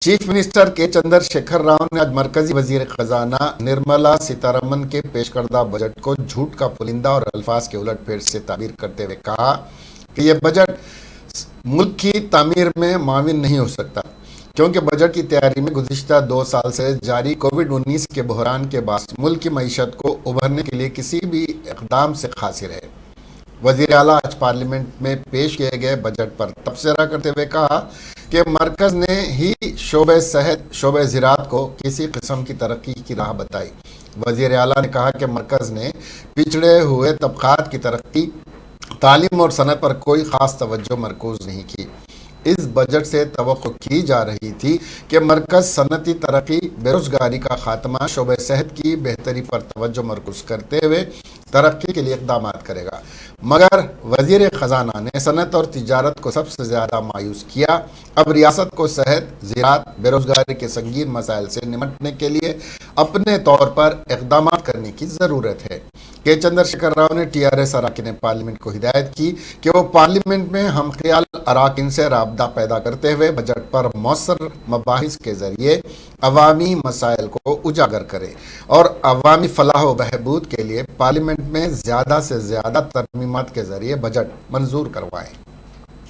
Chief minister के चंद्रशेखर राव ने आज मरकजी वजीर खजाना निर्मला सीतारमन के पेश करदा बजट को झूठ का पुलिंदा और अल्फाज के उलटफेर से ताबीर करते हुए कहा कि यह बजट मुल्क की तामीर में माविन नहीं हो सकता, क्योंकि बजट की तैयारी में गुज़िश्ता 2 साल से जारी कोविड-19 के बहरान के बाद मुल्क की मईशत को उभरने के लिए किसी भी इक़दाम से क़ासिर है। वज़ीर आला आज पार्लियामेंट में पेश किए गए बजट पर तबसरा करते हुए कहा कि मरकज़ ने ही शोबे सेहत, शोबे ज़राअत को किसी किस्म की तरक्की की राह बताई। वज़ीर आला ने कहा कि मरकज़ ने पिछड़े हुए तबक़ात की तरक्की, तालीम और सनत पर कोई ख़ास तवज्जो मरकूज़ नहीं की। इस बजट से तवक्को की जा रही थी कि मरकज़ सनती तरक्की, बेरोज़गारी का ख़ात्मा, शोबे सेहत की बेहतरी पर तवज्जो मरकूज़ करते हुए तरक्की के लिए इक़दाम करेगा, मगर वज़ीर ख़जाना ने सनत और तिजारत को सबसे ज़्यादा मायूस किया। अब रियासत को सेहत, ज़राअत, बेरोज़गारी के संगीन मसाइल से निमटने के लिए अपने तौर पर इक़दाम करने की ज़रूरत है। के चंद्रशेखर राव ने TRS अरकान पार्लियामेंट को हिदायत की कि वो पार्लियामेंट में हम ख्याल अरकान से राबता पैदा करते हुए बजट पर मौसर मबाहिस के ज़रिए अवामी मसाइल को उजागर करें और अवामी फलाह व बहबूद के लिए पार्लियामेंट में ज़्यादा से ज़्यादा तरमीमात के ज़रिए बजट मंजूर करवाएं।